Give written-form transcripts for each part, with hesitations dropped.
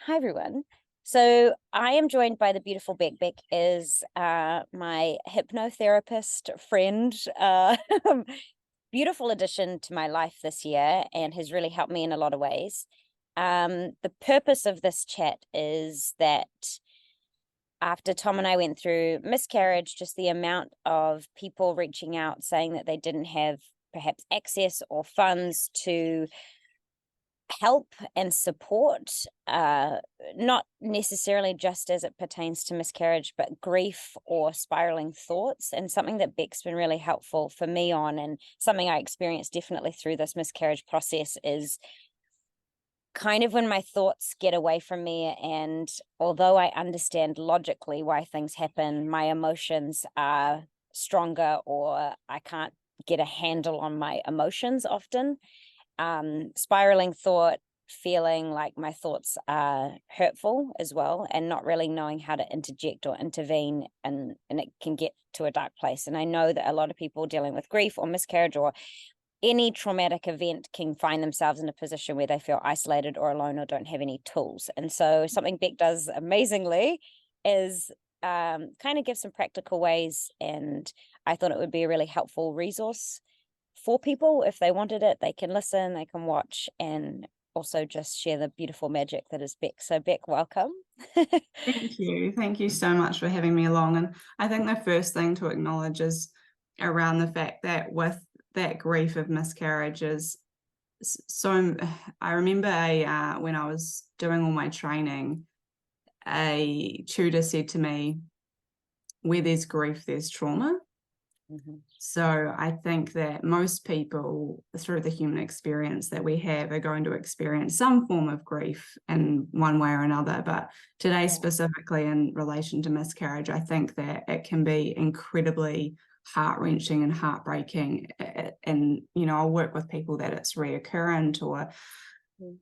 Hi, everyone. So I am joined by the beautiful Bec. Bec is my hypnotherapist friend, beautiful addition to my life this year and has really helped me in a lot of ways. The purpose of this chat is that after Tom and I went through miscarriage, just the amount of people reaching out saying that they didn't have perhaps access or funds to help and support, not necessarily just as it pertains to miscarriage, but grief or spiraling thoughts. And something that Bec's been really helpful for me on, and something I experienced definitely through this miscarriage process, is kind of when my thoughts get away from me. And although I understand logically why things happen, my emotions are stronger, or I can't get a handle on my emotions often. Spiraling thought, feeling like my thoughts are hurtful as well, and not really knowing how to interject or intervene, and it can get to a dark place. And I know that a lot of people dealing with grief or miscarriage or any traumatic event can find themselves in a position where they feel isolated or alone or don't have any tools. And so something Bec does amazingly is kind of give some practical ways, and I thought it would be a really helpful resource for people. If they wanted it, they can listen, they can watch, and also just share the beautiful magic that is Bec. So Bec, welcome. Thank you. Thank you so much for having me along. And I think the first thing to acknowledge is around the fact that with that grief of miscarriages, so I remember when I was doing all my training, a tutor said to me, where there's grief, there's trauma. Mm-hmm. So I think that most people through the human experience that we have are going to experience some form of grief in one way or another. But today, specifically in relation to miscarriage, I think that it can be incredibly heart-wrenching and heartbreaking. And, I'll work with people that it's reoccurrent, or,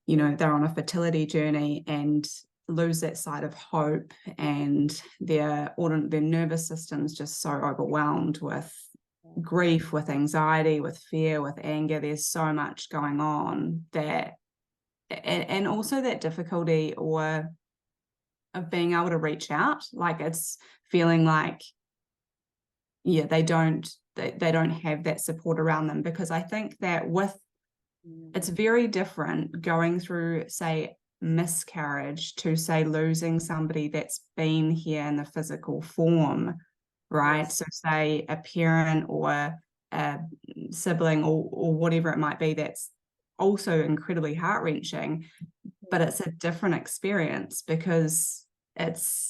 they're on a fertility journey and lose that side of hope, and their nervous system's just so overwhelmed with grief, with anxiety, with fear, with anger. There's so much going on that, and also that difficulty or of being able to reach out, like it's feeling like, they don't have that support around them. Because I think that it's very different going through, say, miscarriage to, say, losing somebody that's been here in the physical form, right? Yes. So say a parent or a sibling or whatever it might be, that's also incredibly heart-wrenching, but it's a different experience because they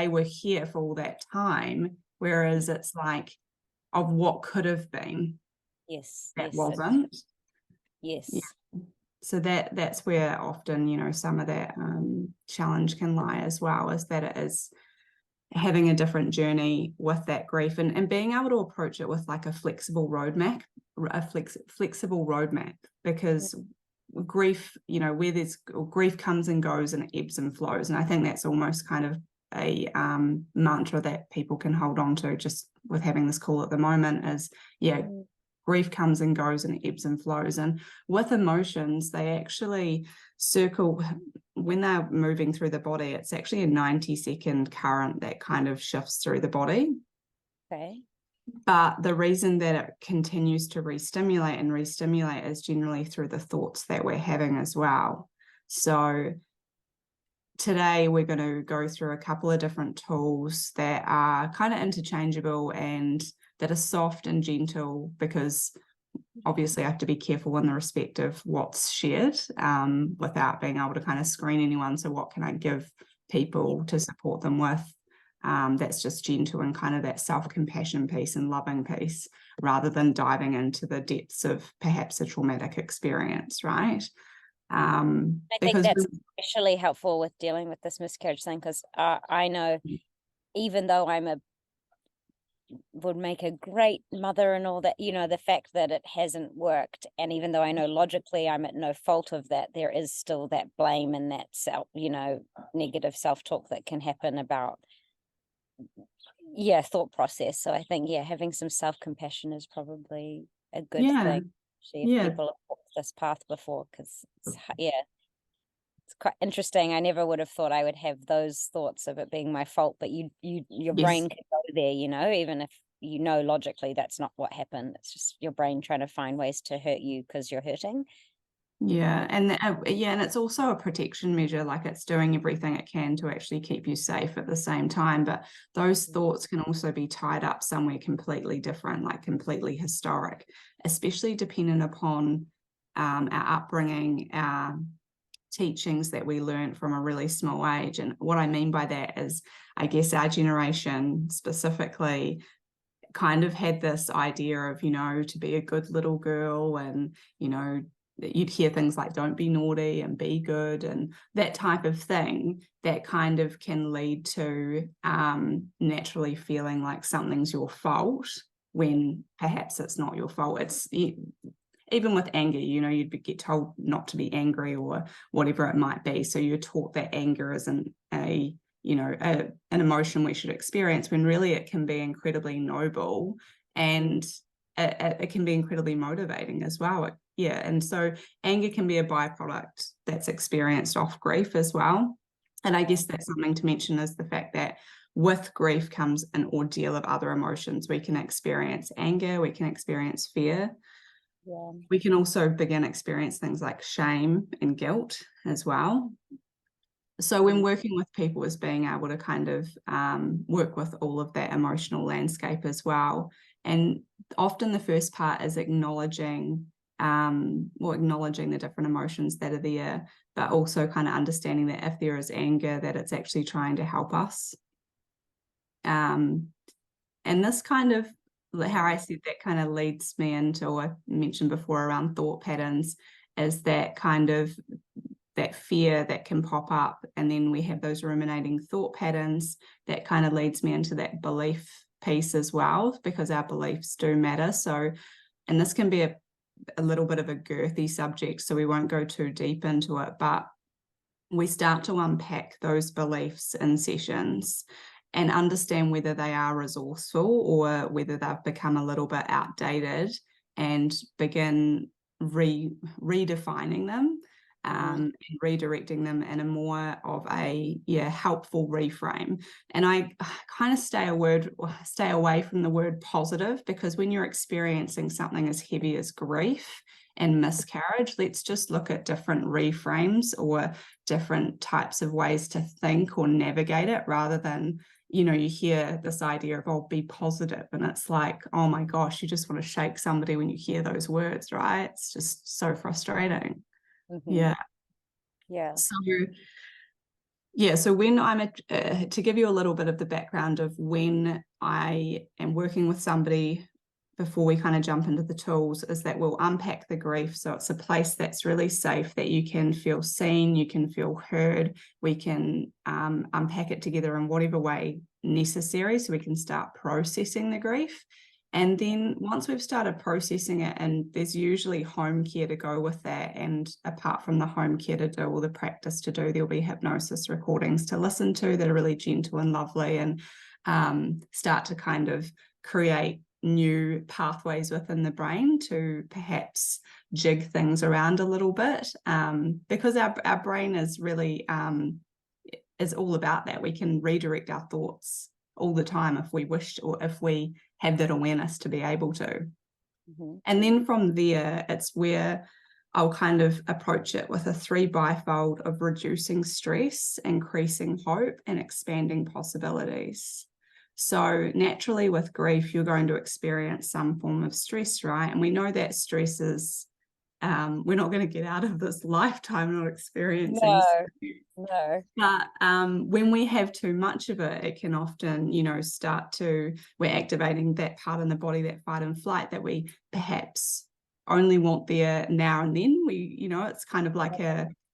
were here for all that time, whereas it's like of what could have been. That wasn't. Yes. Yeah. So that's where often, some of that challenge can lie as well, is that it is having a different journey with that grief, and being able to approach it with like a flexible roadmap, because grief, where there's grief comes and goes and ebbs and flows. And I think that's almost kind of a mantra that people can hold on to just with having this call at the moment is, grief comes and goes and ebbs and flows. And with emotions, they actually circle when they're moving through the body. It's actually a 90-second current that kind of shifts through the body. Okay. But the reason that it continues to re-stimulate is generally through the thoughts that we're having as well. So today we're going to go through a couple of different tools that are kind of interchangeable and that are soft and gentle, because obviously I have to be careful in the respect of what's shared, without being able to kind of screen anyone. So what can I give people to support them with, that's just gentle and kind of that self-compassion piece and loving piece, rather than diving into the depths of perhaps a traumatic experience, right? I think that's especially helpful with dealing with this miscarriage thing, because I know, even though would make a great mother and all that, the fact that it hasn't worked, and even though I know logically I'm at no fault of that, there is still that blame and that negative self-talk that can happen about thought process. So I think having some self-compassion is probably a good thing. See if people have walked this path before, because it's quite interesting. I never would have thought I would have those thoughts of it being my fault, but your Yes. brain can go there, you know, even if you know logically that's not what happened. It's just your brain trying to find ways to hurt you because you're hurting. Yeah, and it's also a protection measure, like it's doing everything it can to actually keep you safe at the same time. But those thoughts can also be tied up somewhere completely different, like completely historic, especially dependent upon our upbringing, our teachings that we learned from a really small age. And what I mean by that is, I guess our generation specifically kind of had this idea of, you know, to be a good little girl, and, you know, you'd hear things like don't be naughty and be good and that type of thing, that kind of can lead to naturally feeling like something's your fault when perhaps it's not your fault. It's even with anger, you know, you'd get told not to be angry or whatever it might be. So you're taught that anger isn't an emotion we should experience, when really it can be incredibly noble, and it can be incredibly motivating as well. And so anger can be a byproduct that's experienced off grief as well. And I guess that's something to mention, is the fact that with grief comes an ordeal of other emotions. We can experience anger, we can experience fear. Yeah. We can also begin experience things like shame and guilt as well. So when working with people, is being able to kind of work with all of that emotional landscape as well. And often the first part is acknowledging the different emotions that are there, but also kind of understanding that if there is anger, that it's actually trying to help us. And this kind of, how I said that, kind of leads me into what I mentioned before around thought patterns, is that kind of that fear that can pop up, and then we have those ruminating thought patterns that kind of leads me into that belief piece as well, because our beliefs do matter. So, and this can be a little bit of a girthy subject, so we won't go too deep into it, but we start to unpack those beliefs in sessions and understand whether they are resourceful or whether they've become a little bit outdated, and begin redefining them and redirecting them in a more of a helpful reframe. And I kind of stay away from the word positive, because when you're experiencing something as heavy as grief and miscarriage, let's just look at different reframes or different types of ways to think or navigate it, rather than, you know, you hear this idea of, oh, be positive, and it's like, oh my gosh, you just want to shake somebody when you hear those words, right? It's just so frustrating. Yeah. So when I'm to give you a little bit of the background of when I am working with somebody, before we kind of jump into the tools, is that we'll unpack the grief. So it's a place that's really safe, that you can feel seen, you can feel heard. We can unpack it together in whatever way necessary, so we can start processing the grief. And then once we've started processing it, and there's usually home care to go with that, and apart from the home care to do, or the practice to do, there'll be hypnosis recordings to listen to that are really gentle and lovely, and start to kind of create new pathways within the brain to perhaps jig things around a little bit, because our brain is really is all about that. We can redirect our thoughts all the time if we wish, or if we have that awareness to be able to. And then from there, it's where I'll kind of approach it with a 3 bifold of reducing stress, increasing hope, and expanding possibilities. So naturally with grief, you're going to experience some form of stress, right? And we know that stress is, we're not going to get out of this lifetime not experiencing stress. No. But when we have too much of it, it can often, you know, we're activating that part in the body, that fight and flight, that we perhaps only want there now and then. It's kind of like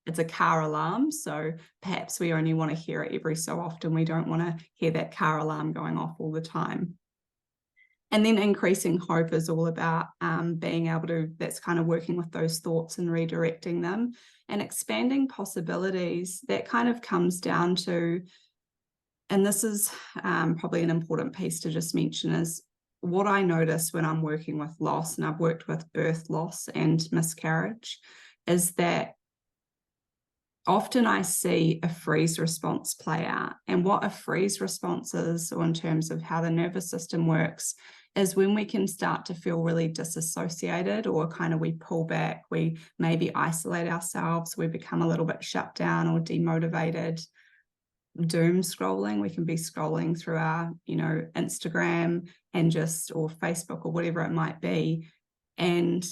it's a car alarm. So perhaps we only want to hear it every so often. We don't want to hear that car alarm going off all the time. And then increasing hope is all about being able to, that's kind of working with those thoughts and redirecting them. And expanding possibilities, that kind of comes down to, and this is probably an important piece to just mention, is what I notice when I'm working with loss, and I've worked with birth loss and miscarriage, is that often I see a freeze response play out. And what a freeze response is, or in terms of how the nervous system works, is when we can start to feel really disassociated, or kind of we pull back, we maybe isolate ourselves, we become a little bit shut down or demotivated. Doom scrolling, we can be scrolling through our, Instagram and or Facebook or whatever it might be. And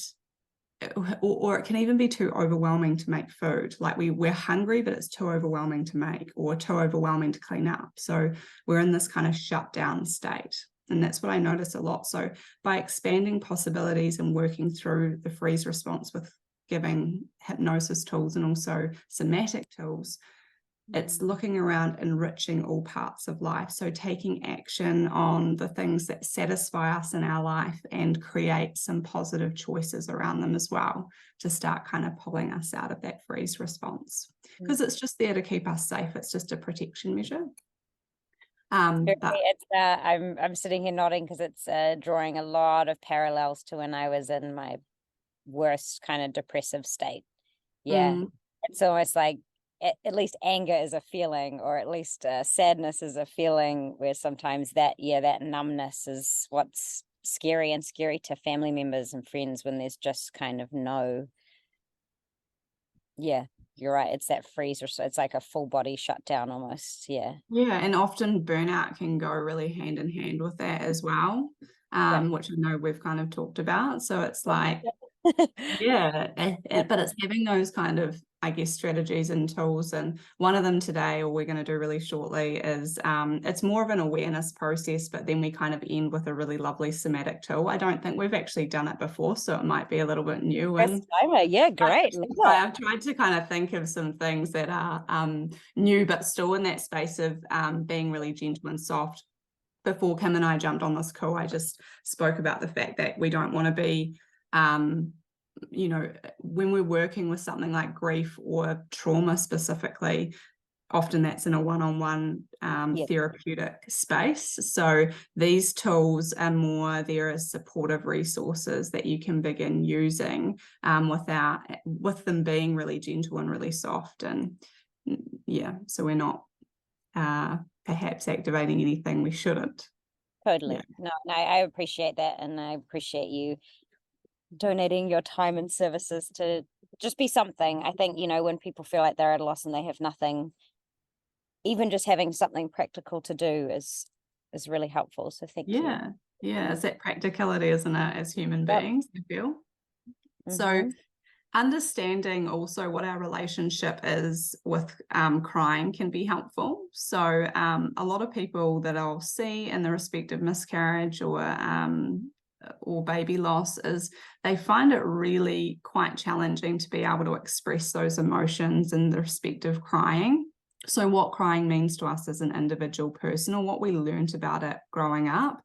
or it can even be too overwhelming to make food. Like we're hungry, but it's too overwhelming to make, or too overwhelming to clean up. So we're in this kind of shut down state. And that's what I notice a lot. So by expanding possibilities and working through the freeze response with giving hypnosis tools and also somatic tools, it's looking around, enriching all parts of life. So taking action on the things that satisfy us in our life and create some positive choices around them as well, to start kind of pulling us out of that freeze response, because it's just there to keep us safe. It's just a protection measure. But it's I'm sitting here nodding because it's drawing a lot of parallels to when I was in my worst kind of depressive state. It's almost like at least anger is a feeling, or at least sadness is a feeling, where sometimes that numbness is what's scary to family members and friends, when there's just kind of no, you're right, it's that freeze, or so it's like a full body shutdown almost. And often burnout can go really hand in hand with that as well, which I know we've kind of talked about. So it's like but it's having those kind of, I guess, strategies and tools. And one of them today, or we're going to do really shortly, is it's more of an awareness process, but then we kind of end with a really lovely somatic tool. I don't think we've actually done it before, so it might be a little bit new. Great. I've tried to kind of think of some things that are new, but still in that space of being really gentle and soft. Before Kim and I jumped on this call, I just spoke about the fact that we don't want to be when we're working with something like grief or trauma specifically, often that's in a one-on-one therapeutic space. So these tools are more there as supportive resources that you can begin using with them being really gentle and really soft. And so we're not perhaps activating anything we shouldn't. Totally. No, I appreciate that, and I appreciate you donating your time and services to just be something. I think, when people feel like they're at a loss and they have nothing, even just having something practical to do is really helpful. So thank you. It's that practicality, isn't it, as human beings, I feel. So understanding also what our relationship is with crying can be helpful. So a lot of people that I'll see in the respective miscarriage or baby loss is they find it really quite challenging to be able to express those emotions in the respect of crying. So what crying means to us as an individual person, or what we learned about it growing up.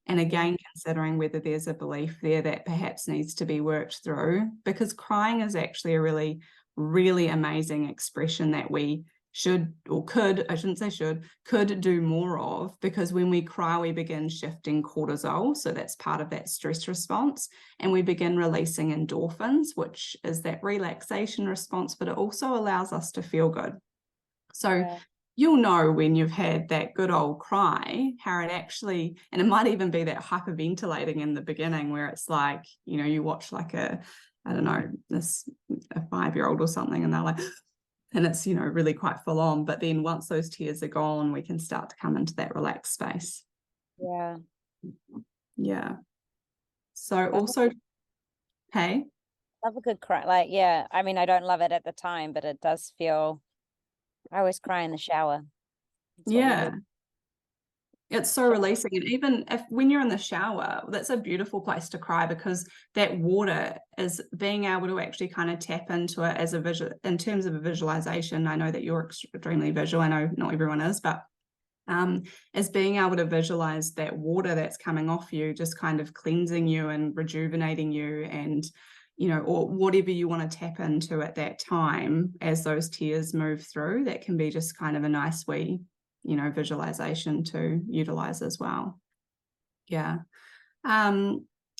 And again, considering whether there's a belief there that perhaps needs to be worked through, because crying is actually a really, really amazing expression that we should, or could, I shouldn't say should, could do more of, because when we cry, we begin shifting cortisol. So that's part of that stress response. And we begin releasing endorphins, which is that relaxation response, but it also allows us to feel good. So you'll know when you've had that good old cry, how it actually, and it might even be that hyperventilating in the beginning, where it's like, you watch like a 5-year-old or something, and they're like, and it's, really quite full on. But then once those tears are gone, we can start to come into that relaxed space. So also, hey? Love a good cry. I mean, I don't love it at the time, but it does feel, I always cry in the shower. It's so releasing. And even when you're in the shower, that's a beautiful place to cry, because that water is being able to actually kind of tap into it as a visual, in terms of a visualization. I know that you're extremely visual. I know not everyone is, but as being able to visualize that water that's coming off you, just kind of cleansing you and rejuvenating you, and or whatever you want to tap into at that time as those tears move through, that can be just kind of a nice wee visualization to utilize as well. And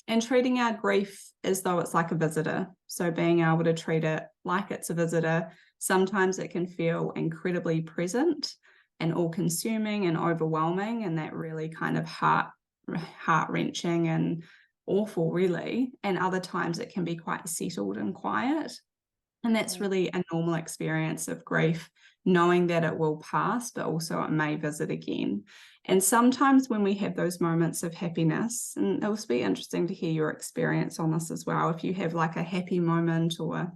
And treating our grief as though it's like a visitor. So being able to treat it like it's a visitor, sometimes it can feel incredibly present and all-consuming and overwhelming, and that really kind of heart-wrenching and awful, really. And other times it can be quite settled and quiet. And that's really a normal experience of grief, knowing that it will pass, but also it may visit again. And sometimes when we have those moments of happiness, and it will be interesting to hear your experience on this as well, if you have like a happy moment or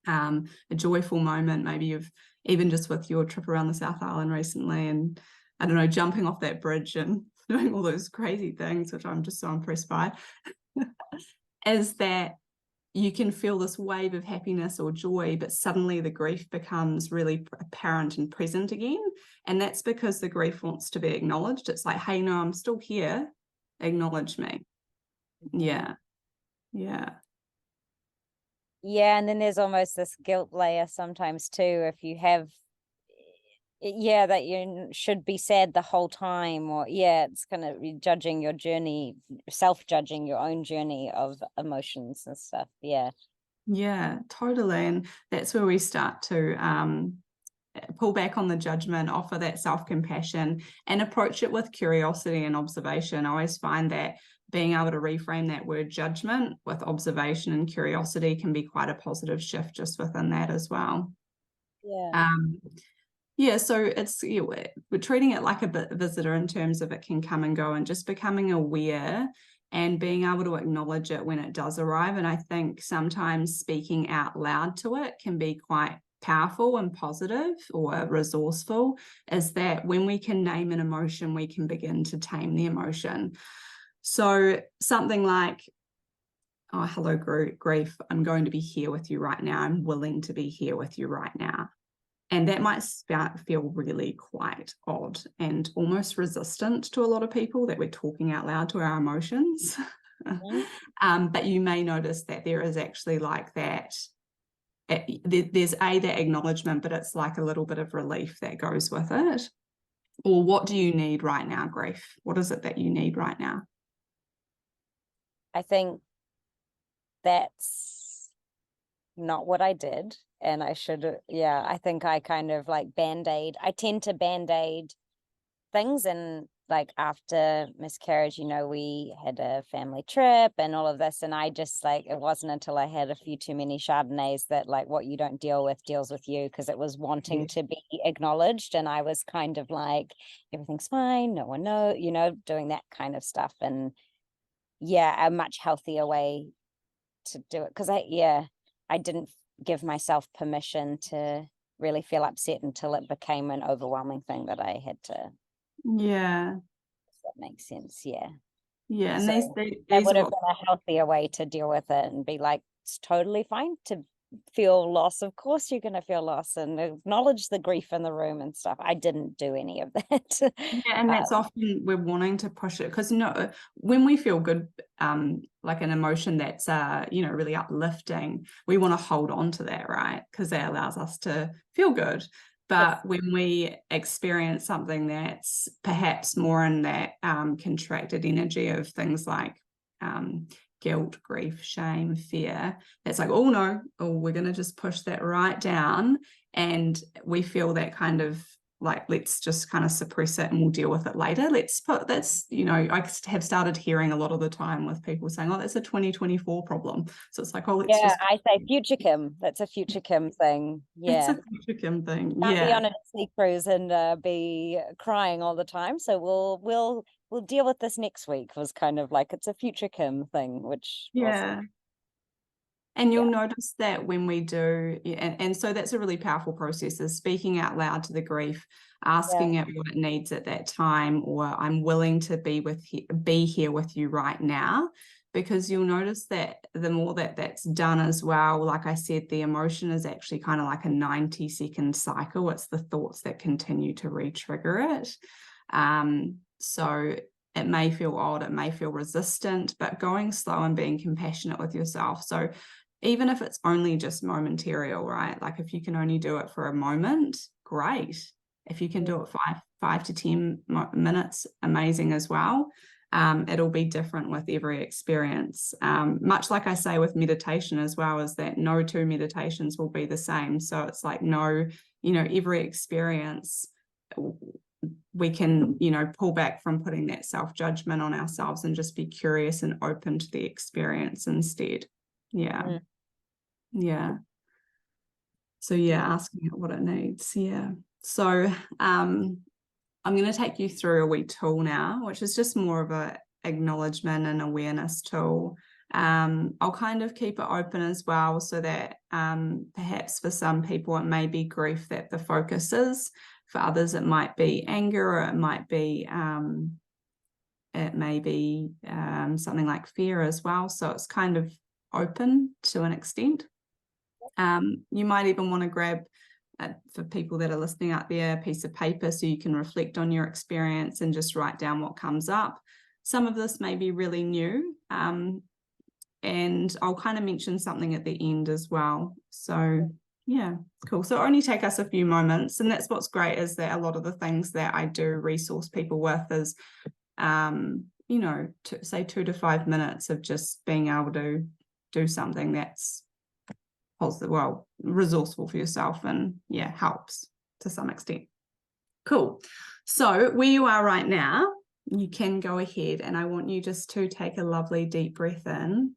a joyful moment, maybe you've even just with your trip around the South Island recently, and I don't know, jumping off that bridge and doing all those crazy things, which I'm just so impressed by, is that you can feel this wave of happiness or joy, but suddenly the grief becomes really apparent and present again. And that's because the grief wants to be acknowledged. It's like, hey, no, I'm still here. Acknowledge me. Yeah. Yeah. Yeah, and then there's almost this guilt layer sometimes too, if you have, yeah, that you should be sad the whole time, or it's kind of judging your journey, self-judging your own journey of emotions and stuff. Yeah. Yeah, totally. And that's where we start to pull back on the judgment, offer that self-compassion, and approach it with curiosity and observation. I always find that being able to reframe that word judgment with observation and curiosity can be quite a positive shift just within that as well. Yeah. Yeah, so it's we're treating it like a visitor in terms of it can come and go, and just becoming aware and being able to acknowledge it when it does arrive. And I think sometimes speaking out loud to it can be quite powerful and positive or resourceful, is that when we can name an emotion, we can begin to tame the emotion. So something like, oh, hello, grief, I'm going to be here with you right now. I'm willing to be here with you right now. And that might feel really quite odd and almost resistant to a lot of people, that we're talking out loud to our emotions. But you may notice that there is actually like that. There's that acknowledgement, but it's like a little bit of relief that goes with it. Or what do you need right now, grief? What is it that you need right now? I think that's not what I did. And I should, I think I kind of like BandAid. I tend to BandAid things. And like after miscarriage, we had a family trip and all of this. And I just like, it wasn't until I had a few too many Chardonnays that like what you don't deal with deals with you, because it was wanting to be acknowledged. And I was kind of like, everything's fine. No one knows, doing that kind of stuff. And a much healthier way to do it. Because I didn't give myself permission to really feel upset until it became an overwhelming thing that I had to. Yeah. If that makes sense. Yeah. Yeah. And So these that would have been a healthier way to deal with it and be like, it's totally fine to feel loss. Of course you're going to feel loss, and acknowledge the grief in the room and stuff. I didn't do any of that. Yeah, and that's often we're wanting to push it, because when we feel good, like an emotion that's really uplifting, we want to hold on to that, right? Because that allows us to feel good. But when we experience something that's perhaps more in that contracted energy of things like guilt, grief, shame, fear, it's like, oh no, we're going to just push that right down, and we feel that kind of like, let's just kind of suppress it and we'll deal with it later. I have started hearing a lot of the time with people saying, oh, that's a 2024 problem. So it's like, oh, I say future Kim. That's a future Kim thing. Yeah. It's a future Kim thing. Can't be on a Disney cruise and be crying all the time. So we'll deal with this next week. Was kind of like, it's a future Kim thing, which And you'll notice that when we do, and so that's a really powerful process, is speaking out loud to the grief, asking it what it needs at that time, or I'm willing to be here with you right now. Because you'll notice that the more that's done as well, like I said, the emotion is actually kind of like a 90-second cycle. It's the thoughts that continue to re-trigger it. So it may feel odd, it may feel resistant, but going slow and being compassionate with yourself. So even if it's only just momentary, right? Like if you can only do it for a moment, great. If you can do it 5 to 10 minutes, amazing as well. it'll be different with every experience. Much like I say with meditation as well, is that no two meditations will be the same. So it's like every experience we can, pull back from putting that self-judgment on ourselves and just be curious and open to the experience instead. Yeah. Yeah. So asking it what it needs. Yeah. So I'm going to take you through a wee tool now, which is just more of a acknowledgement and awareness tool. I'll kind of keep it open as well, so that perhaps for some people it may be grief that the focus is. For others it might be anger, or it might be something like fear as well. So it's kind of open to an extent. You might even want to grab, for people that are listening out there, a piece of paper so you can reflect on your experience and just write down what comes up. Some of this may be really new, and I'll kind of mention something at the end as well. So yeah, cool. So only take us a few moments, and that's what's great, is that a lot of the things that I do resource people with is say 2 to 5 minutes of just being able to do something that's positive, resourceful for yourself, and helps to some extent. Cool. So where you are right now, you can go ahead, and I want you just to take a lovely deep breath in,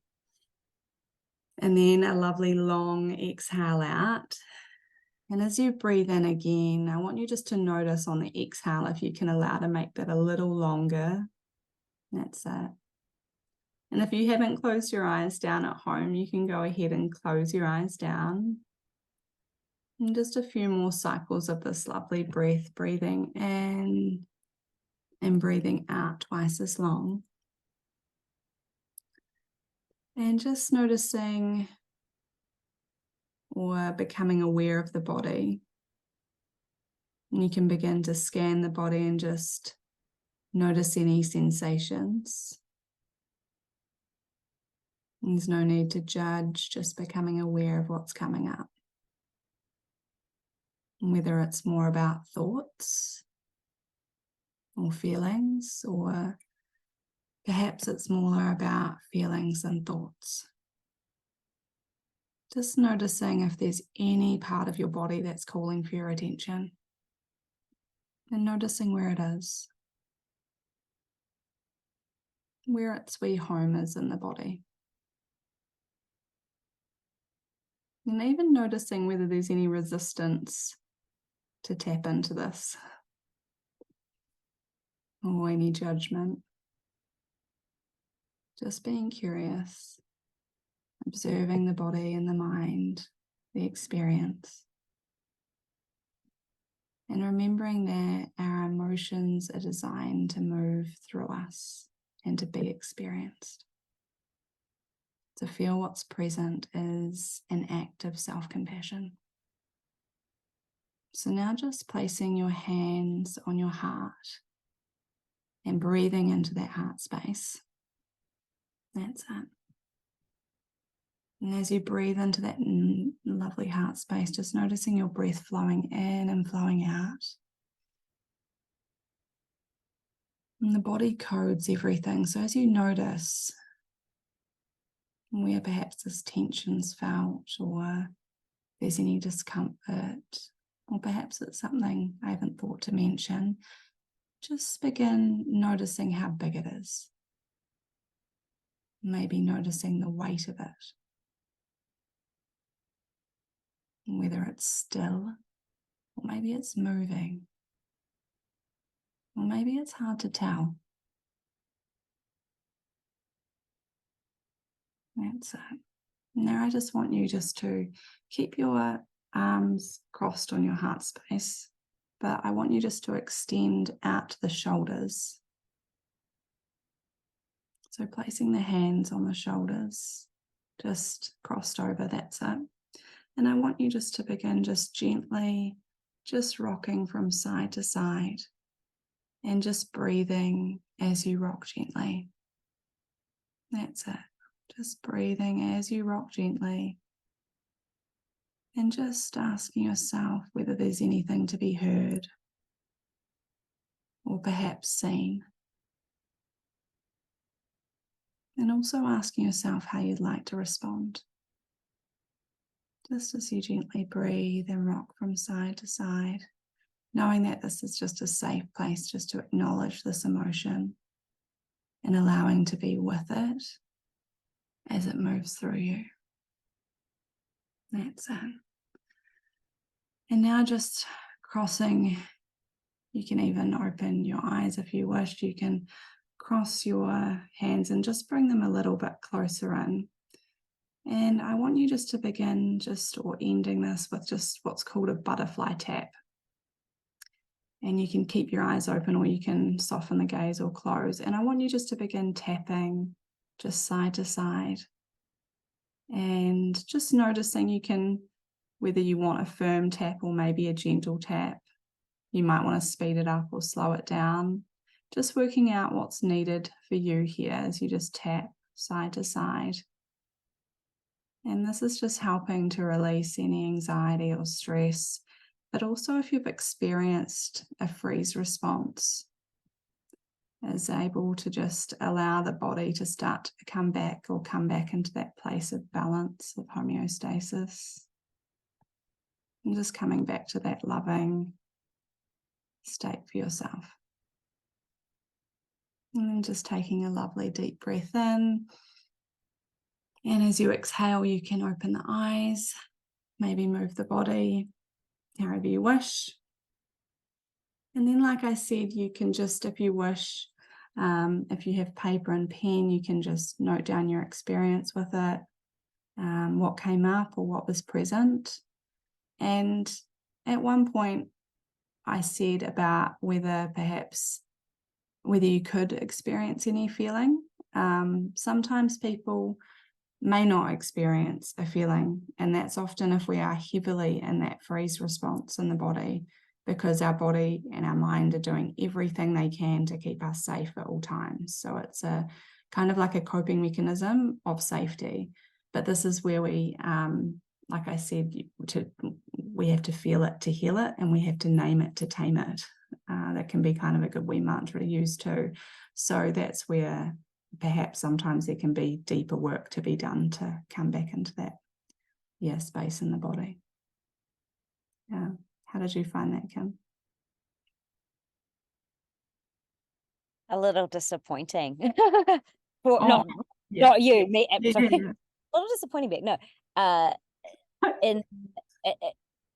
and then a lovely long exhale out. And as you breathe in again, I want you just to notice on the exhale if you can allow to make that a little longer. That's it. And if you haven't closed your eyes down at home, you can go ahead and close your eyes down. And just a few more cycles of this lovely breath, breathing in and breathing out twice as long. And just noticing or becoming aware of the body. And you can begin to scan the body and just notice any sensations. There's no need to judge, just becoming aware of what's coming up. And whether it's more about thoughts or feelings, or perhaps it's more about feelings and thoughts. Just noticing if there's any part of your body that's calling for your attention, and noticing where it is, where its wee home is in the body. And even noticing whether there's any resistance to tap into this, or any judgment. Just being curious, observing the body and the mind, the experience. And remembering that our emotions are designed to move through us and to be experienced. To feel what's present is an act of self-compassion. So now just placing your hands on your heart and breathing into that heart space. That's it. And as you breathe into that lovely heart space, just noticing your breath flowing in and flowing out. And the body codes everything. So as you notice where perhaps this tension's felt, or there's any discomfort, or perhaps it's something I haven't thought to mention, just begin noticing how big it is. Maybe noticing the weight of it. Whether it's still, or maybe it's moving, or maybe it's hard to tell. That's it. Now I just want you just to keep your arms crossed on your heart space, but I want you just to extend out to the shoulders. So placing the hands on the shoulders, just crossed over, that's it. And I want you just to begin just gently, just rocking from side to side, and just breathing as you rock gently. That's it. Just breathing as you rock gently, and just asking yourself whether there's anything to be heard or perhaps seen. And also asking yourself how you'd like to respond. Just as you gently breathe and rock from side to side, knowing that this is just a safe place just to acknowledge this emotion and allowing to be with it as it moves through you. That's it. And now just crossing, you can even open your eyes if you wish. You can cross your hands and just bring them a little bit closer in. And I want you just to begin or ending this with just what's called a butterfly tap. And you can keep your eyes open or you can soften the gaze or close. And I want you just to begin tapping just side to side. And just noticing you can, whether you want a firm tap or maybe a gentle tap, you might want to speed it up or slow it down. Just working out what's needed for you here as you just tap side to side. And this is just helping to release any anxiety or stress, but also if you've experienced a freeze response, is able to just allow the body to start to come back into that place of balance, of homeostasis. And just coming back to that loving state for yourself. And then just taking a lovely deep breath in. And as you exhale, you can open the eyes, maybe move the body however you wish. And then, like I said, you can just, if you wish, if you have paper and pen, you can just note down your experience with it, what came up or what was present. And at one point, I said about whether you could experience any feeling. Sometimes people may not experience a feeling, and that's often if we are heavily in that freeze response in the body, because our body and our mind are doing everything they can to keep us safe at all times. So it's a kind of like a coping mechanism of safety. But this is where we, like I said, we have to feel it to heal it, and we have to name it to tame it. That can be kind of a good wee mantra to use too. So that's where perhaps sometimes there can be deeper work to be done to come back into that space in the body. Yeah. How did you find that, Kim? A little disappointing. Not you, me. Yeah. A little disappointing, but no. In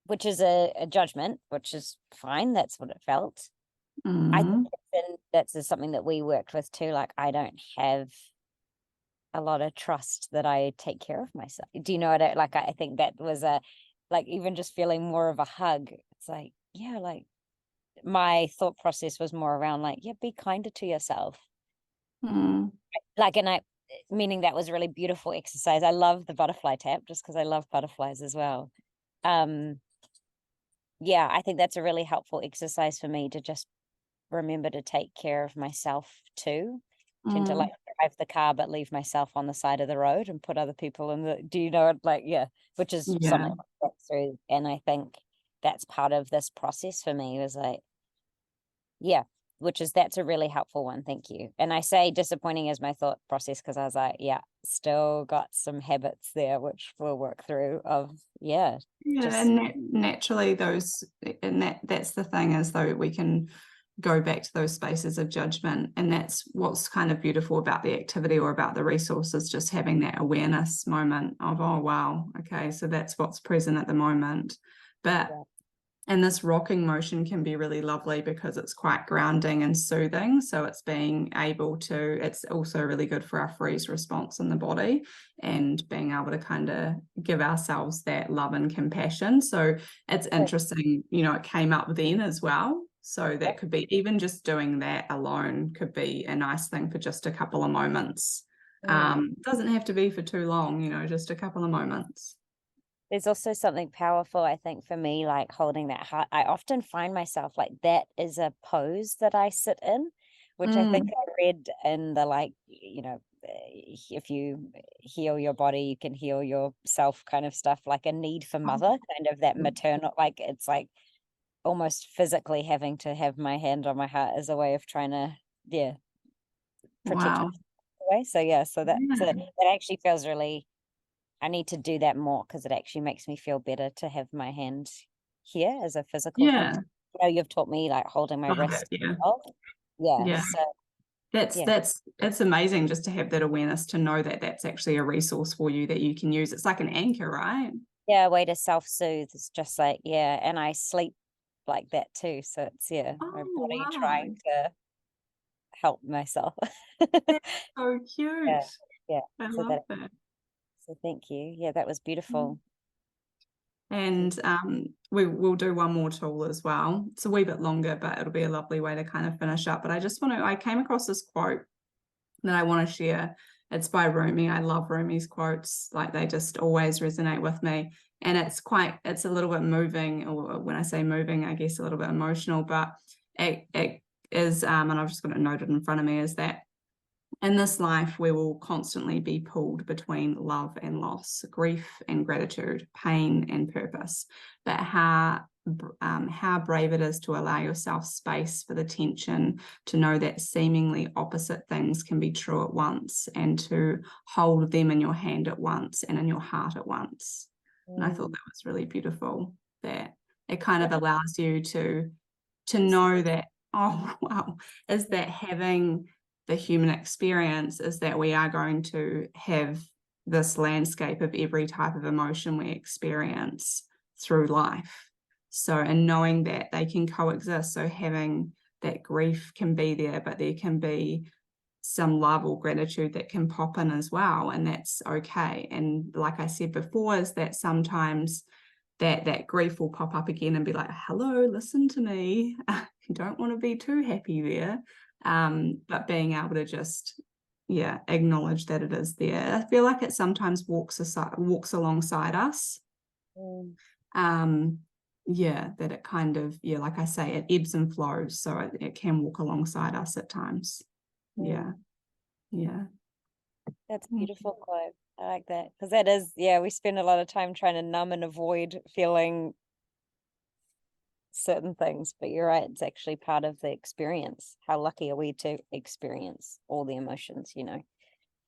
which is a judgment, which is fine. That's what it felt. I think that's something that we worked with too. Like, I don't have a lot of trust that I take care of myself. Do you know what I think that was even just feeling more of a hug. It's like, yeah, like my thought process was more around like, yeah, be kinder to yourself. Meaning that was a really beautiful exercise. I love the butterfly tap just because I love butterflies as well. Yeah, I think that's a really helpful exercise for me to just remember to take care of myself too. Tend to drive the car but leave myself on the side of the road and put other people in the, do you know it? Which is something I went through, and I think that's part of this process for me, was like, that's a really helpful one. Thank you. And I say disappointing as my thought process because I was like, still got some habits there which we'll work through and naturally that's the thing, is though we can go back to those spaces of judgment, and that's what's kind of beautiful about the activity or about the resources, just having that awareness moment of, oh wow, okay, so that's what's present at the moment. And this rocking motion can be really lovely because it's quite grounding and soothing. So it's it's also really good for our freeze response in the body and being able to kind of give ourselves that love and compassion. So it's interesting, it came up then as well. So that could be, even just doing that alone could be a nice thing for just a couple of moments. Doesn't have to be for too long, just a couple of moments. There's also something powerful, I think, for me, like holding that heart. I often find myself like, that is a pose that I sit in, which I think I read in the if you heal your body, you can heal yourself kind of stuff, like a need for mother, kind of that maternal, like it's like almost physically having to have my hand on my heart as a way of trying to, protect myself way. So yeah, so that Yeah. that actually feels really, I need to do that more because it actually makes me feel better to have my hand here as a physical Yeah. contact. You know, you've taught me like holding my Love it. wrist as Yeah. well. Yeah. Yeah. So yeah. It's amazing just to have that awareness, to know that that's actually a resource for you that you can use. It's like an anchor, right? Yeah, a way to self-soothe is just like, yeah, and I sleep like that too. So it's, yeah, my Oh, body wow. trying to help myself. That's so cute. Yeah, yeah. I So love that, that. so thank you. Yeah, that was beautiful. And we'll do one more tool as well. It's a wee bit longer, but it'll be a lovely way to kind of finish up. But I came across this quote that I want to share. It's by Rumi. I love Rumi's quotes. Like, they just always resonate with me. And it's a little bit moving, or when I say moving, I guess a little bit emotional, but it is, and I've just got it noted in front of me, is that in this life, we will constantly be pulled between love and loss, grief and gratitude, pain and purpose. But how brave it is to allow yourself space for the tension, to know that seemingly opposite things can be true at once, and to hold them in your hand at once and in your heart at once. And I thought that was really beautiful, that it kind of allows you to know that, oh, wow, is that having the human experience is that we are going to have this landscape of every type of emotion we experience through life. So, and knowing that they can coexist. So having that grief can be there, but there can be some love or gratitude that can pop in as well. And that's okay. And like I said before, is that sometimes that grief will pop up again and be like, hello, listen to me. You don't want to be too happy there. But being able to just, yeah, acknowledge that it is there. I feel like it sometimes walks alongside us. Yeah, that it kind of, yeah, like I say, it ebbs and flows. So it can walk alongside us at times. Yeah. Yeah. That's a beautiful quote. I like that because that is, yeah, we spend a lot of time trying to numb and avoid feeling certain things, but you're right, it's actually part of the experience. How lucky are we to experience all the emotions, you know?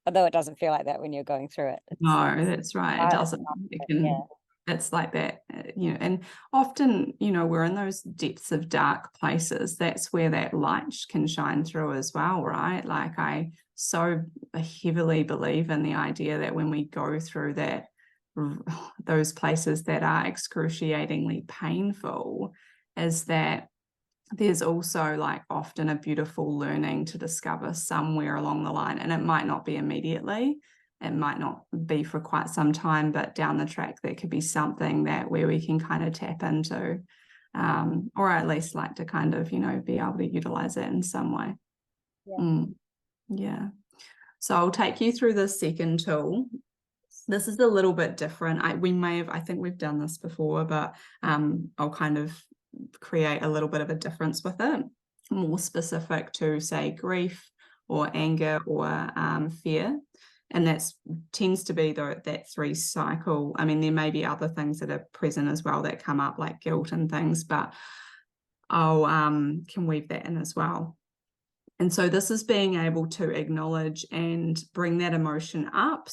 Although it doesn't feel like that when you're going through it. No, that's right. It Part of doesn't. It yeah. can. It's like that, and often, we're in those depths of dark places. That's where that light can shine through as well, right? Like, I so heavily believe in the idea that when we go through those places that are excruciatingly painful, is that there's also, like, often a beautiful learning to discover somewhere along the line. And it might not be immediately, it might not be for quite some time, but down the track there could be something that where we can kind of tap into, or at least like to kind of, be able to utilize it in some way. Yeah. So I'll take you through the second tool. This is a little bit different. I think we've done this before, but I'll kind of create a little bit of a difference with it, more specific to, say, grief or anger or fear. And that tends to be that 3 cycle. I mean, there may be other things that are present as well that come up, like guilt and things, but I'll can weave that in as well. And so this is being able to acknowledge and bring that emotion up,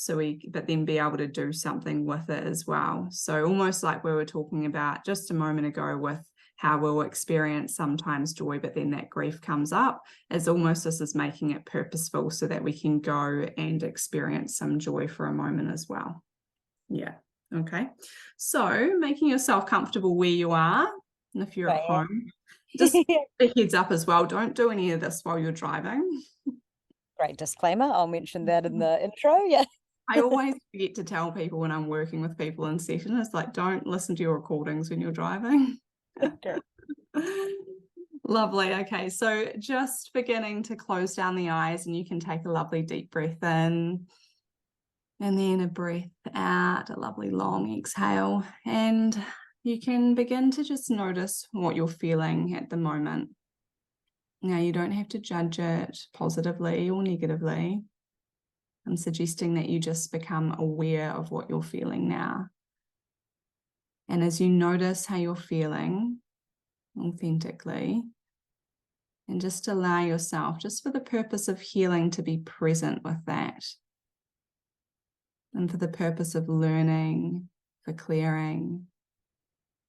but then be able to do something with it as well. So almost like we were talking about just a moment ago with how we'll experience sometimes joy, but then that grief comes up, as almost this is making it purposeful so that we can go and experience some joy for a moment as well. Yeah. Okay. So making yourself comfortable where you are, and if you're at home, just a heads up as well, don't do any of this while you're driving. Great disclaimer. I'll mention that in the intro. Yeah. I always forget to tell people when I'm working with people in session, it's like, don't listen to your recordings when you're driving. Okay. Lovely. Okay, so just beginning to close down the eyes, and you can take a lovely deep breath in, and then a breath out, a lovely long exhale, and you can begin to just notice what you're feeling at the moment. Now, you don't have to judge it positively or negatively. I'm suggesting that you just become aware of what you're feeling now. And as you notice how you're feeling authentically, And just allow yourself, just for the purpose of healing, to be present with that. And for the purpose of learning, for clearing,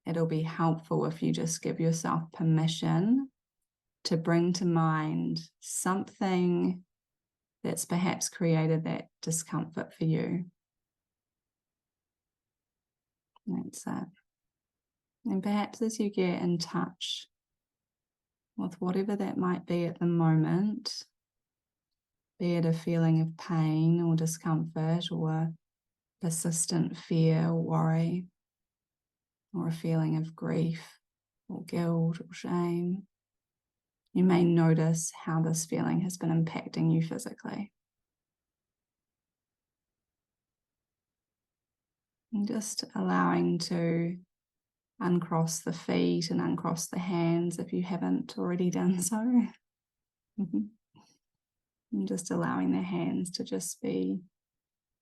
it'll be helpful if you just give yourself permission to bring to mind something that's perhaps created that discomfort for you. That's it. And perhaps as you get in touch with whatever that might be at the moment, be it a feeling of pain or discomfort or persistent fear or worry, or a feeling of grief or guilt or shame, you may notice how this feeling has been impacting you physically. And just allowing to uncross the feet and uncross the hands if you haven't already done so. And just allowing the hands to just be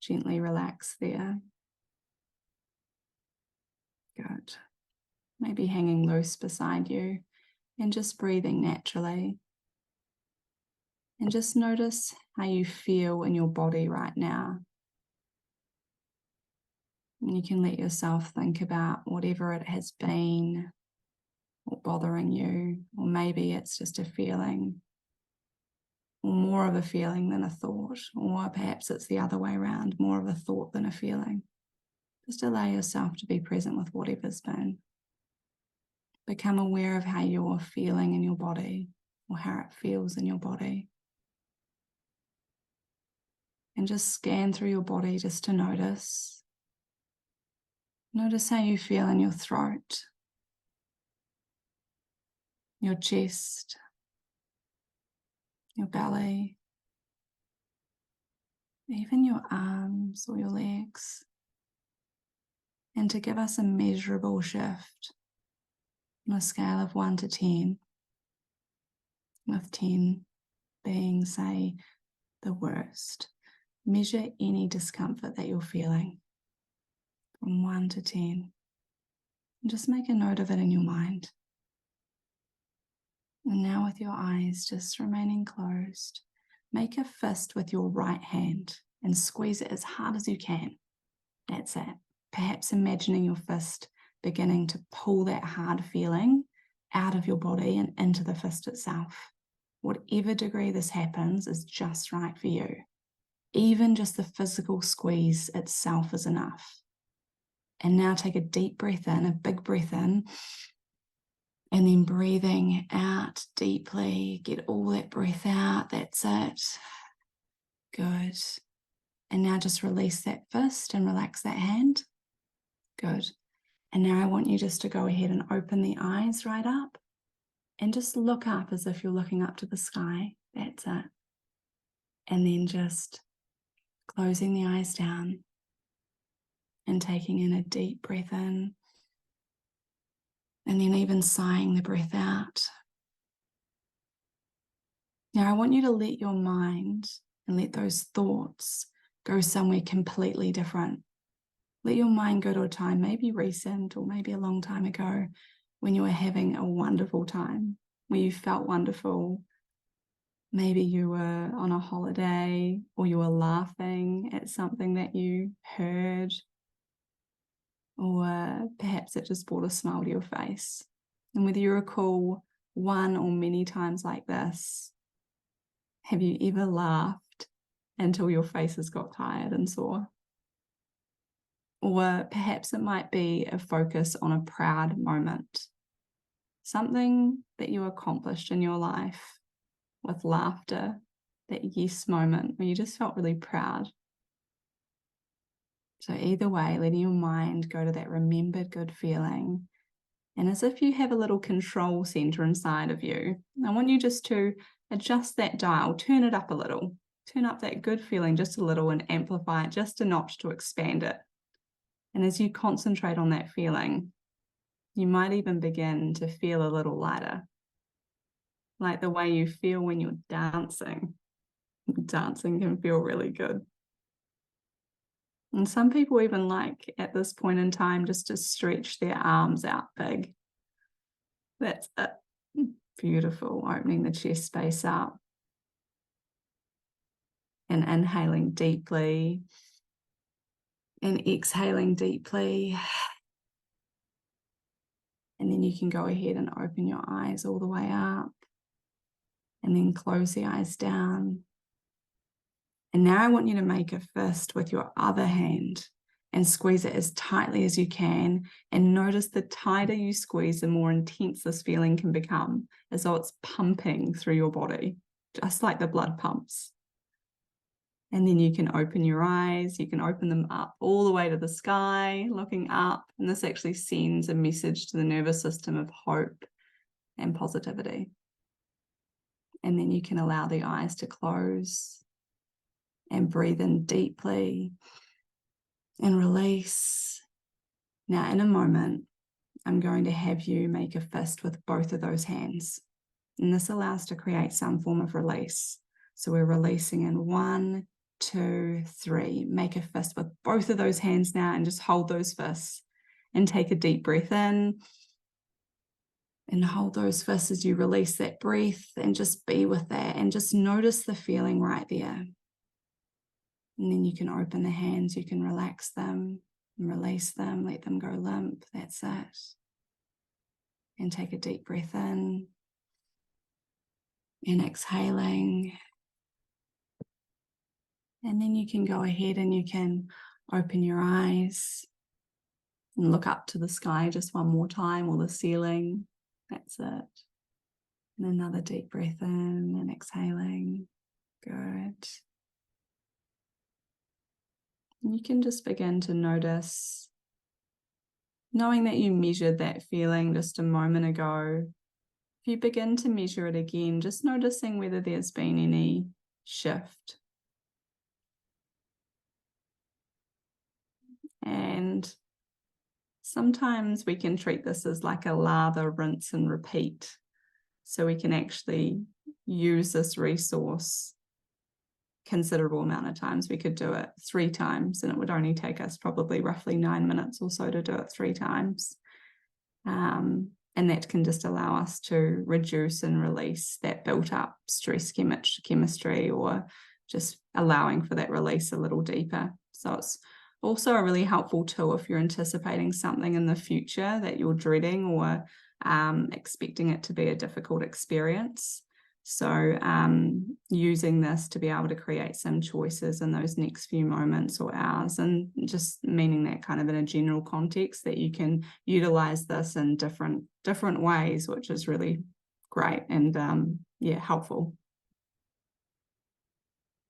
gently relaxed there. Good. Maybe hanging loose beside you and just breathing naturally. And just notice how you feel in your body right now. And you can let yourself think about whatever it has been or bothering you, or maybe it's just a feeling, or more of a feeling than a thought, or perhaps it's the other way around, more of a thought than a feeling. Just allow yourself to be present with whatever's been. Become aware of how you're feeling in your body, or how it feels in your body. And just scan through your body just to notice. Notice how you feel in your throat, your chest, your belly, even your arms or your legs. And to give us a measurable shift on a scale of 1 to 10, with 10 being, say, the worst. Measure any discomfort that you're feeling from 1 to 10. And just make a note of it in your mind. And now with your eyes just remaining closed, make a fist with your right hand and squeeze it as hard as you can. That's it. Perhaps imagining your fist beginning to pull that hard feeling out of your body and into the fist itself. Whatever degree this happens is just right for you. Even just the physical squeeze itself is enough. And now take a deep breath in, a big breath in, and then breathing out deeply. Get all that breath out. That's it. Good. And now just release that fist and relax that hand. Good. And now I want you just to go ahead and open the eyes right up and just look up as if you're looking up to the sky. That's it. And then just closing the eyes down and taking in a deep breath in. And then even sighing the breath out. Now I want you to let your mind and let those thoughts go somewhere completely different. Let your mind go to a time, maybe recent or maybe a long time ago, when you were having a wonderful time, where you felt wonderful. Maybe you were on a holiday, or you were laughing at something that you heard, or perhaps it just brought a smile to your face. And whether you recall one or many times like this, have you ever laughed until your faces got tired and sore? Or perhaps it might be a focus on a proud moment, something that you accomplished in your life with laughter, that yes moment where you just felt really proud. So either way, letting your mind go to that remembered good feeling. And as if you have a little control center inside of you, I want you just to adjust that dial, turn it up a little, turn up that good feeling just a little and amplify it just a notch to expand it. And as you concentrate on that feeling, you might even begin to feel a little lighter, like the way you feel when you're dancing. Dancing can feel really good. And some people even like at this point in time just to stretch their arms out big. That's it. Beautiful. Opening the chest space up. And inhaling deeply. And exhaling deeply. And then you can go ahead and open your eyes all the way up. And then close the eyes down. And now I want you to make a fist with your other hand and squeeze it as tightly as you can. And notice the tighter you squeeze, the more intense this feeling can become, as though it's pumping through your body, just like the blood pumps. And then you can open your eyes. You can open them up all the way to the sky, looking up. And this actually sends a message to the nervous system of hope and positivity. And then you can allow the eyes to close and breathe in deeply and release. Now, in a moment, I'm going to have you make a fist with both of those hands. And this allows to create some form of release. So we're releasing in 1, 2, 3. Make a fist with both of those hands now and just hold those fists and take a deep breath in and hold those fists as you release that breath and just be with that and just notice the feeling right there. And then you can open the hands, you can relax them and release them, let them go limp. That's it. And take a deep breath in and exhaling. And then you can go ahead and you can open your eyes and look up to the sky just one more time, or the ceiling. That's it. And another deep breath in and exhaling. Good. And you can just begin to notice, knowing that you measured that feeling just a moment ago. If you begin to measure it again, just noticing whether there's been any shift. And sometimes we can treat this as like a lather, rinse and repeat. So we can actually use this resource considerable amount of times. We could do it 3 times and it would only take us probably roughly 9 minutes or so to do it 3 times. And that can just allow us to reduce and release that built up stress chemistry, or just allowing for that release a little deeper. So it's also a really helpful tool if you're anticipating something in the future that you're dreading, or expecting it to be a difficult experience. So using this to be able to create some choices in those next few moments or hours, and just meaning that kind of in a general context that you can utilize this in different ways, which is really great and helpful.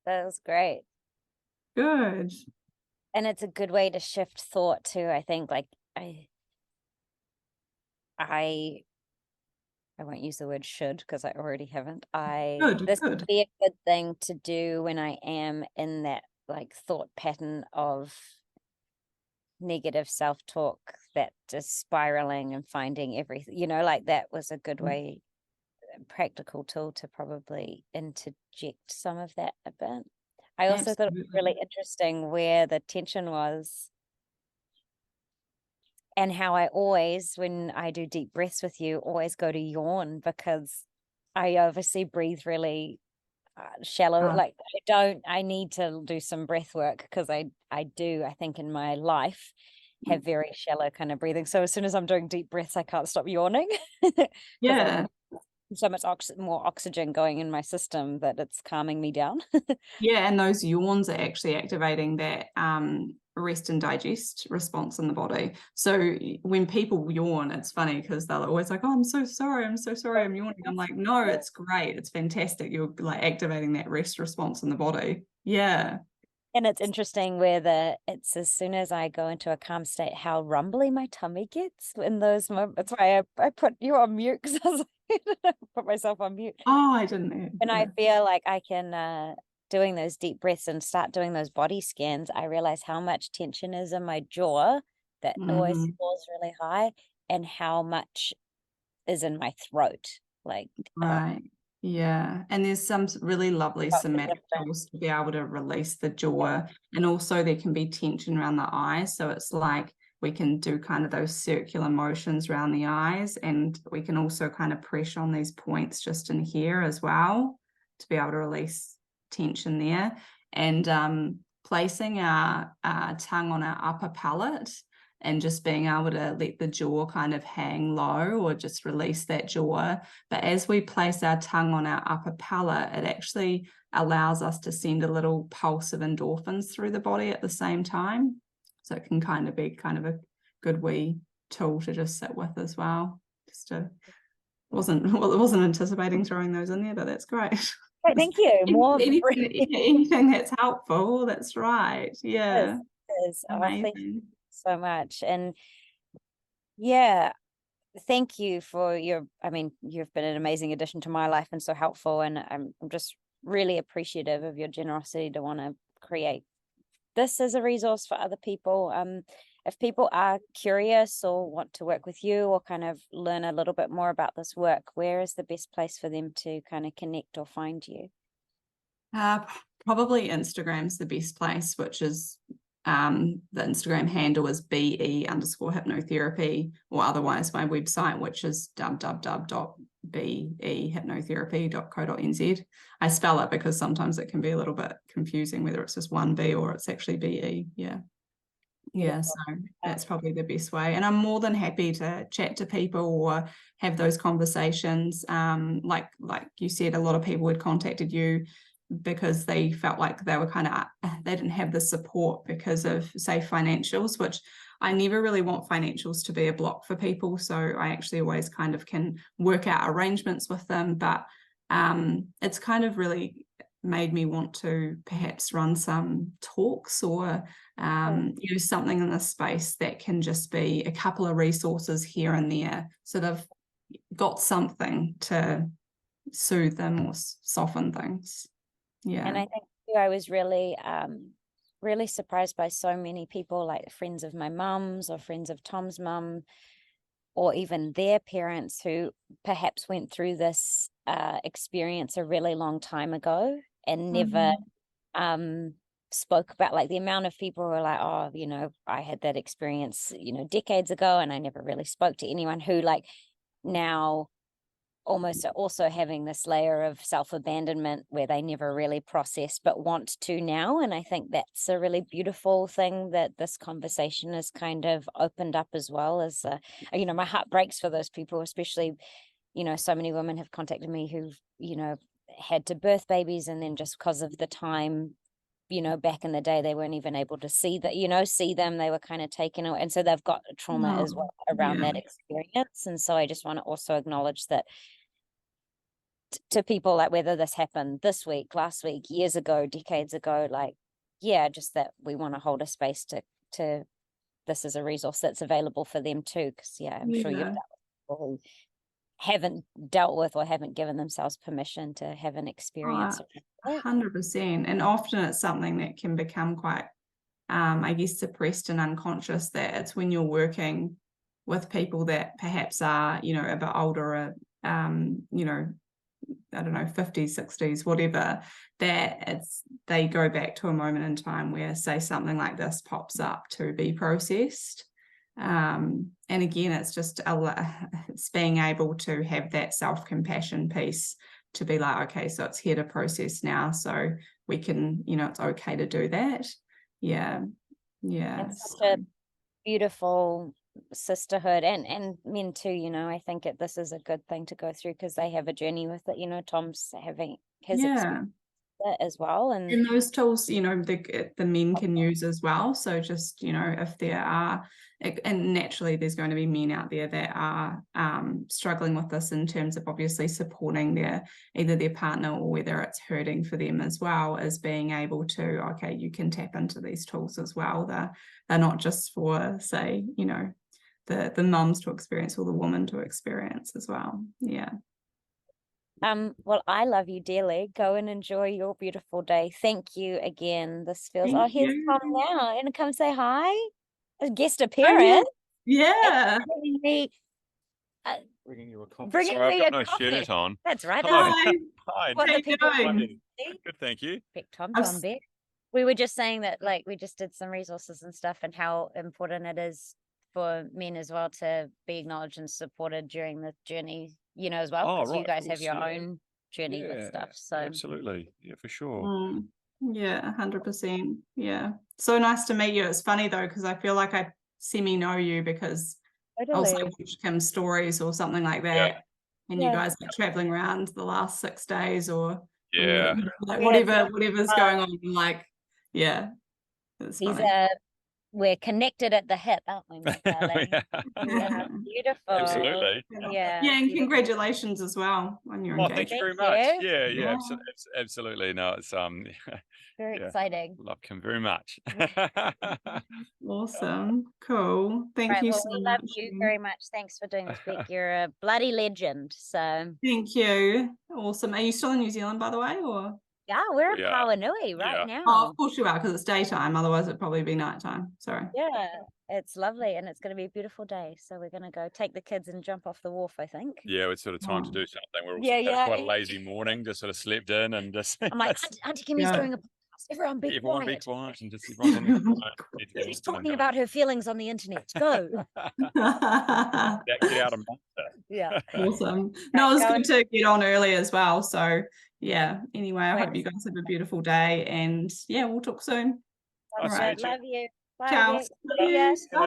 That was great. Good. And it's a good way to shift thought too. I think, like, I won't use the word should because I already haven't. This would be a good thing to do when I am in that like thought pattern of negative self-talk that is spiraling and finding everything, like that was a good way, practical tool to probably interject some of that a bit. I also thought it was really interesting where the tension was, and how I always, when I do deep breaths with you, always go to yawn, because I obviously breathe really shallow. Like I need to do some breath work, because I do, I think in my life, have very shallow kind of breathing. So as soon as I'm doing deep breaths, I can't stop yawning. Yeah. So much more oxygen going in my system that it's calming me down. Yeah, and those yawns are actually activating that rest and digest response in the body. So when people yawn, it's funny because they're always like, oh, I'm so sorry, I'm yawning. I'm like, no, it's great, it's fantastic. You're like activating that rest response in the body. Yeah. And it's interesting where it's as soon as I go into a calm state, how rumbly my tummy gets in those moments. That's why I put you on mute, because I was like, put myself on mute. Oh, I didn't. And I feel like I can, doing those deep breaths and start doing those body scans, I realize how much tension is in my jaw that always falls really high, and how much is in my throat. Like, right. Yeah, and there's some really lovely somatic tools to be able to release the jaw, and also there can be tension around the eyes. So it's like we can do kind of those circular motions around the eyes, and we can also kind of press on these points just in here as well to be able to release tension there. And placing our tongue on our upper palate and just being able to let the jaw kind of hang low or just release that jaw. But as we place our tongue on our upper palate, it actually allows us to send a little pulse of endorphins through the body at the same time. So it can kind of be kind of a good wee tool to just sit with as well. It wasn't anticipating throwing those in there, but that's great. Right, thank you. More anything that's helpful. That's right. Yeah. It is. Oh, thank you Amazing. so much. And yeah, thank you for you've been an amazing addition to my life and so helpful. And I'm just really appreciative of your generosity to want to create this as a resource for other people. If people are curious or want to work with you or kind of learn a little bit more about this work, where is the best place for them to kind of connect or find you? Probably Instagram's the best place, which is the Instagram handle is BE_hypnotherapy, or otherwise my website, which is www.behypnotherapy.co.nz. I spell it because sometimes it can be a little bit confusing whether it's just one B or it's actually BE. Yeah, so that's probably the best way. And I'm more than happy to chat to people or have those conversations. Like you said, a lot of people had contacted you because they felt like they didn't have the support because of, say, financials, which I never really want financials to be a block for people. So I actually always kind of can work out arrangements with them. But it's kind of really made me want to perhaps run some talks or use something in this space that can just be a couple of resources here and there, so they've got something to soothe them or soften things. Yeah. And I think I was really really surprised by so many people, like friends of my mum's or friends of Tom's mum, or even their parents who perhaps went through this experience a really long time ago and never spoke about, like the amount of people who are like, oh, I had that experience, decades ago, and I never really spoke to anyone, who like now almost are also having this layer of self-abandonment where they never really processed but want to now. And I think that's a really beautiful thing that this conversation has kind of opened up, as well as my heart breaks for those people, especially so many women have contacted me who've had to birth babies, and then just because of the time back in the day, they weren't even able to see them. They were kind of taken away, and so they've got trauma as well around that experience. And so I just want to also acknowledge that to people, like whether this happened this week, last week, years ago, decades ago, like just that we want to hold a space to this is a resource that's available for them too, because I'm sure you've dealt with people who haven't dealt with or haven't given themselves permission to have an experience. 100%. And often it's something that can become quite, I guess, suppressed and unconscious, that it's when you're working with people that perhaps are, a bit older, I don't know, 50s, 60s, whatever, that they go back to a moment in time where, say, something like this pops up to be processed. And again, it's just it's being able to have that self-compassion piece to be like, okay, so it's here to process now, so we can, it's okay to do that. It's such a beautiful sisterhood, and men too. I think this is a good thing to go through, because they have a journey with it. Tom's having his experience as well, and those tools the men can use as well. So just if there are, and naturally there's going to be men out there that are struggling with this in terms of obviously supporting either their partner, or whether it's hurting for them as well, as being able to, okay, you can tap into these tools as well. They're not just for, say, the mums to experience, or the woman to experience as well. Well, I love you dearly. Go and enjoy your beautiful day. Thank you again. This feels, here's Tom now. And come say hi. A guest appearance. Bringing you a coffee. Bringing Sorry, me I've got a no coffee. shirt on. That's right. Hi. What How the people doing? Good, thank you. Tom's on Bec. We were just saying that, like, we just did some resources and stuff, and how important it is for men as well to be acknowledged and supported during the journey, you know, as well, Oh, because you right, guys of have course, your yeah. own journey with Yeah, stuff. So absolutely. Yeah, for sure. Yeah, 100%. Yeah. So nice to meet you. It's funny though, because I feel like I semi-know you because I'll say totally. watch Kim's stories or something like that. And you Yeah. guys are traveling around the last 6 days or Yeah. like Yeah, whatever's going on. Like, yeah, it's He's funny. we're connected at the hip, aren't we, my darling? Yeah, Yeah, beautiful. absolutely. Yeah. Yeah, and beautiful. congratulations as well on your Oh, engagement. thank you very Thank much. you. Yeah, Yeah. absolutely. No, it's Very yeah, exciting. love him very much. Awesome. Cool. Thank Right, you well, so we love much. you Jen. very much. Thanks for doing this, Bec. You're a bloody legend. So Thank you. Awesome. Are you still in New Zealand, by the way, or? yeah, we're We in are. Pawanui right Yeah. now. Oh, of course you are, because it's daytime. Otherwise, it'd probably be nighttime. Sorry. Yeah, it's lovely and it's going to be a beautiful day. So we're going to go take the kids and jump off the wharf, I think. Yeah, it's sort of time to Oh. do something. We're all Yeah, had yeah. quite a lazy morning, just sort of slept in and just I'm like, Auntie Kimmy's Yeah. doing a podcast. Everyone be everyone be quiet. quiet and just everyone's on their phone. She's talking about her feelings on the internet. Go. Get out of monster. Yeah. Awesome. No, it was good to get on early as well. So yeah, anyway, I Great hope to you guys have a beautiful day and yeah, we'll talk soon. Nice All to right. meet you. Love you. Bye. Ciao. Bec. See ya. Bye.